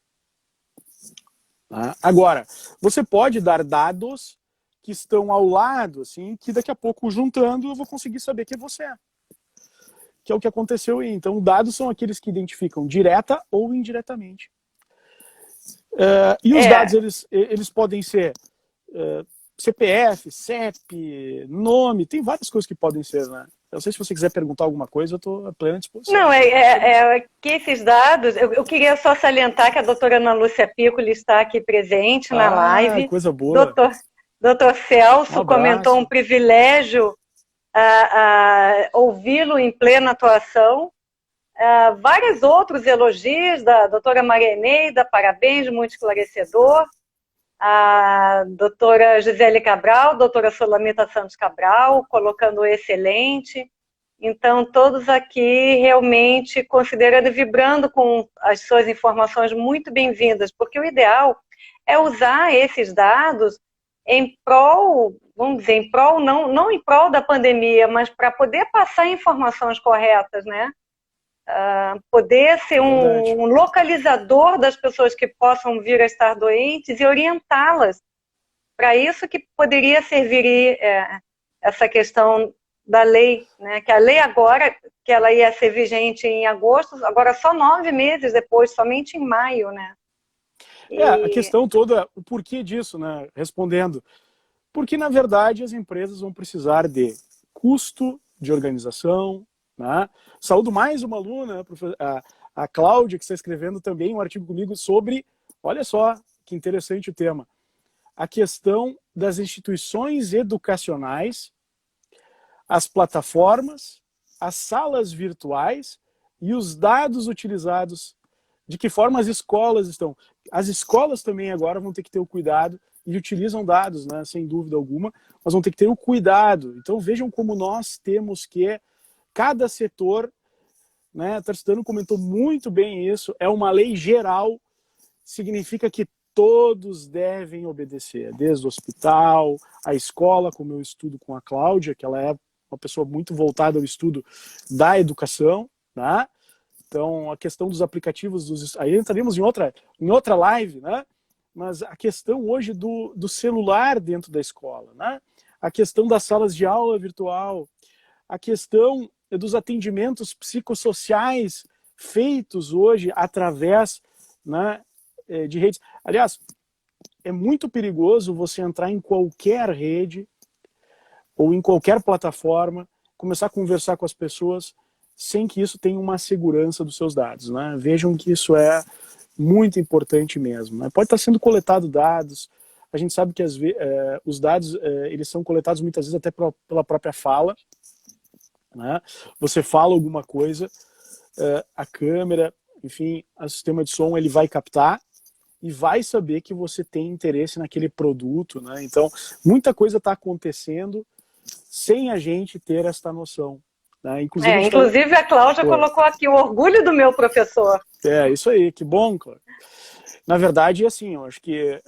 Agora, você pode dar dados que estão ao lado, assim, que daqui a pouco, juntando, eu vou conseguir saber quem você é. Que é o que aconteceu aí. Então, dados são aqueles que identificam direta ou indiretamente. E os dados, eles podem ser CPF, CEP, nome, tem várias coisas que podem ser, né? Eu não sei se você quiser perguntar alguma coisa, eu estou à plena disposição. Não, que esses dados, eu queria só salientar que a doutora Ana Lúcia Piccoli está aqui presente na live. Coisa boa. Doutor Celso comentou um privilégio ouvi-lo em plena atuação. Vários outros elogios da doutora Maria Eneida, parabéns, muito esclarecedor. A doutora Gisele Cabral, doutora Solamita Santos Cabral, colocando excelente. Então, todos aqui realmente considerando e vibrando com as suas informações muito bem-vindas, porque o ideal é usar esses dados em prol, vamos dizer, em prol, não em prol da pandemia, mas para poder passar informações corretas, né? Poder ser um localizador das pessoas que possam vir a estar doentes e orientá-las. Para isso que poderia servir essa questão da lei, né? Que a lei agora, que ela ia ser vigente em agosto, agora só 9 meses depois, somente em maio, né? A questão toda, o porquê disso, né? Respondendo, porque na verdade as empresas vão precisar de custo de organização, né? Saúdo mais uma aluna, a Cláudia, que está escrevendo também um artigo comigo sobre, olha só que interessante o tema, a questão das instituições educacionais, as plataformas, as salas virtuais e os dados utilizados, de que forma as escolas estão. As escolas também agora vão ter que ter o cuidado e utilizam dados, né, sem dúvida alguma, mas vão ter que ter o cuidado. Então vejam como nós temos que, cada setor, né, Tarcitano comentou muito bem isso, é uma lei geral, significa que todos devem obedecer, desde o hospital, a escola, como eu estudo com a Cláudia, que ela é uma pessoa muito voltada ao estudo da educação, né? Então, a questão dos aplicativos, aí entraremos em outra live, né? Mas a questão hoje do celular dentro da escola, né? A questão das salas de aula virtual, a questão dos atendimentos psicossociais feitos hoje através, né, de redes. Aliás, é muito perigoso você entrar em qualquer rede ou em qualquer plataforma, começar a conversar com as pessoas sem que isso tenha uma segurança dos seus dados, né? Vejam que isso é muito importante mesmo, né? Pode estar sendo coletado dados, a gente sabe que os dados eles são coletados muitas vezes até pela própria fala, né? Você fala alguma coisa, a câmera, enfim, o sistema de som ele vai captar e vai saber que você tem interesse naquele produto, né? Então, muita coisa está acontecendo sem a gente ter esta noção. Né? Inclusive a Cláudia colocou aqui o orgulho do meu professor. Isso aí, que bom, Cláudia. Na verdade, assim, eu acho que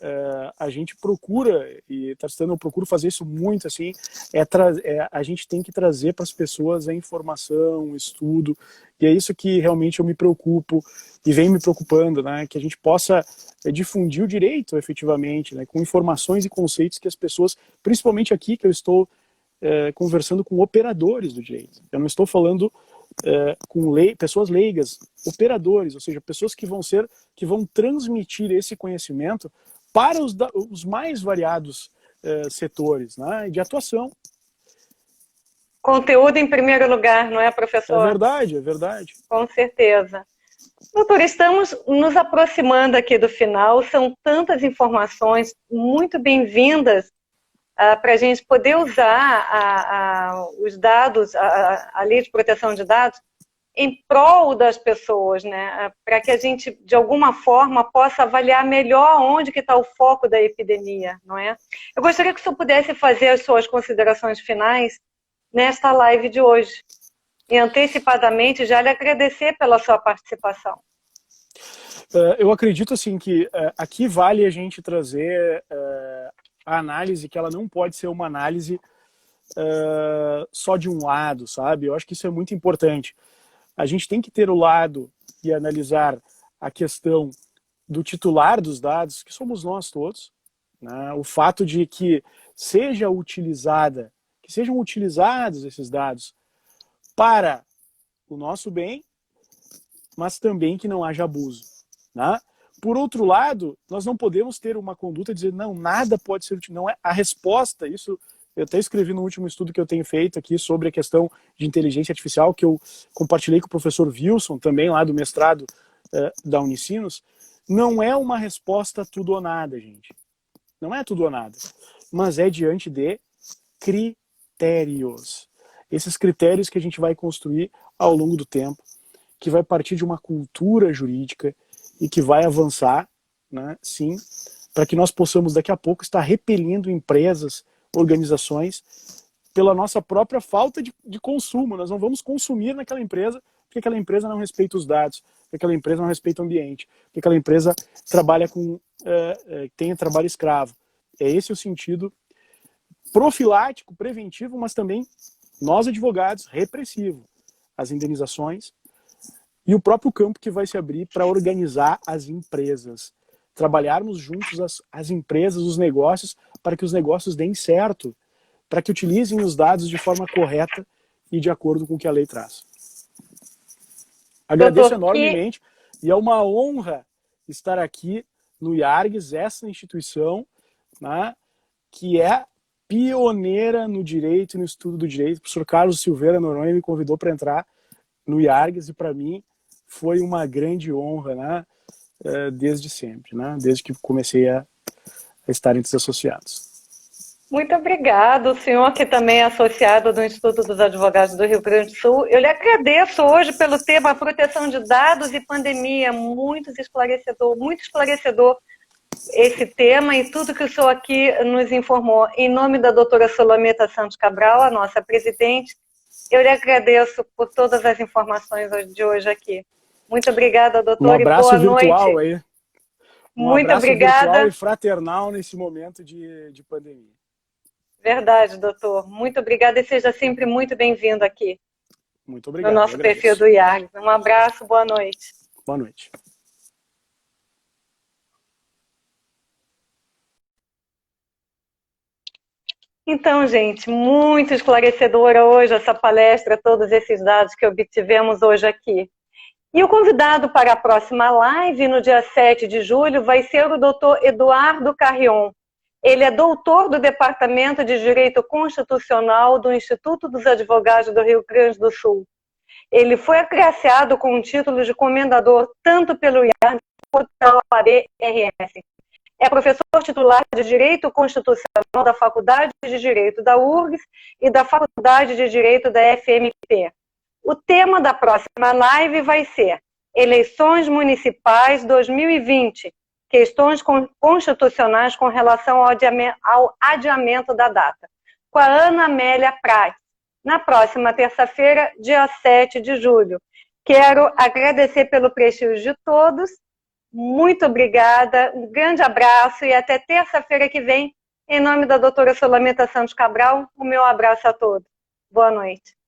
a gente procura, e Tarcitano, eu procuro fazer isso muito, assim, a gente tem que trazer para as pessoas a informação, o estudo, e é isso que realmente eu me preocupo, e vem me preocupando, né, que a gente possa difundir o direito, efetivamente, né, com informações e conceitos que as pessoas, principalmente aqui, que eu estou conversando com operadores do direito, eu não estou falando com pessoas leigas, operadores, ou seja, pessoas que vão transmitir esse conhecimento para os mais variados setores, né, de atuação. Conteúdo em primeiro lugar, não é, professor? É verdade. Com certeza. Doutor, estamos nos aproximando aqui do final, são tantas informações muito bem-vindas para a gente poder usar os dados, a lei de proteção de dados, em prol das pessoas, né? Para que a gente, de alguma forma, possa avaliar melhor onde que está o foco da epidemia, não é? Eu gostaria que o senhor pudesse fazer as suas considerações finais nesta live de hoje. E antecipadamente já lhe agradecer pela sua participação. Eu acredito assim que aqui vale a gente trazer a análise, que ela não pode ser uma análise só de um lado, sabe? Eu acho que isso é muito importante. A gente tem que ter o lado e analisar a questão do titular dos dados, que somos nós todos, né? O fato de que sejam utilizados esses dados para o nosso bem, mas também que não haja abuso, né? Por outro lado, nós não podemos ter uma conduta de dizer, não, nada pode ser utilizado. Não é a resposta, isso eu até escrevi no último estudo que eu tenho feito aqui sobre a questão de inteligência artificial, que eu compartilhei com o professor Wilson, também lá do mestrado da Unicinos. Não é uma resposta tudo ou nada, gente. Não é tudo ou nada, mas é diante de critérios. Esses critérios que a gente vai construir ao longo do tempo, que vai partir de uma cultura jurídica e que vai avançar, né, sim, para que nós possamos daqui a pouco estar repelindo empresas, organizações, pela nossa própria falta de consumo. Nós não vamos consumir naquela empresa porque aquela empresa não respeita os dados, porque aquela empresa não respeita o ambiente, porque aquela empresa trabalha tem trabalho escravo. É esse o sentido profilático, preventivo, mas também nós advogados, repressivo. As indenizações e o próprio campo que vai se abrir para organizar as empresas. Trabalharmos juntos as empresas, os negócios, para que os negócios deem certo, para que utilizem os dados de forma correta e de acordo com o que a lei traz. Agradeço enormemente e é uma honra estar aqui no IARGS, essa instituição, né, que é pioneira no direito e no estudo do direito. O professor Carlos Silveira Noronha me convidou para entrar no IARGS e para mim foi uma grande honra, né, desde sempre, né, desde que comecei a estar entre os associados. Muito obrigado, o senhor que também é associado do Instituto dos Advogados do Rio Grande do Sul. Eu lhe agradeço hoje pelo tema proteção de dados e pandemia, muito esclarecedor esse tema e tudo que o senhor aqui nos informou. Em nome da doutora Solameta Santos Cabral, a nossa presidente, eu lhe agradeço por todas as informações de hoje aqui. Muito obrigada, doutora, e boa noite. Um abraço virtual aí. Muito obrigada. Virtual e fraternal nesse momento de pandemia. Verdade, doutor. Muito obrigada e seja sempre muito bem-vindo aqui. Muito obrigado. No nosso perfil do IARGS. Um abraço, boa noite. Boa noite. Então, gente, muito esclarecedora hoje essa palestra, todos esses dados que obtivemos hoje aqui. E o convidado para a próxima live, no dia 7 de julho, vai ser o doutor Eduardo Carrion. Ele é doutor do Departamento de Direito Constitucional do Instituto dos Advogados do Rio Grande do Sul. Ele foi agraciado com o título de comendador tanto pelo IARGS quanto pela OAB-RS. É professor titular de Direito Constitucional da Faculdade de Direito da URGS e da Faculdade de Direito da FMP. O tema da próxima live vai ser Eleições Municipais 2020, questões constitucionais com relação ao adiamento da data, com a Ana Amélia Prates, na próxima terça-feira, dia 7 de julho. Quero agradecer pelo prestígio de todos, muito obrigada, um grande abraço e até terça-feira que vem, em nome da doutora Solameta Santos Cabral, o meu abraço a todos. Boa noite.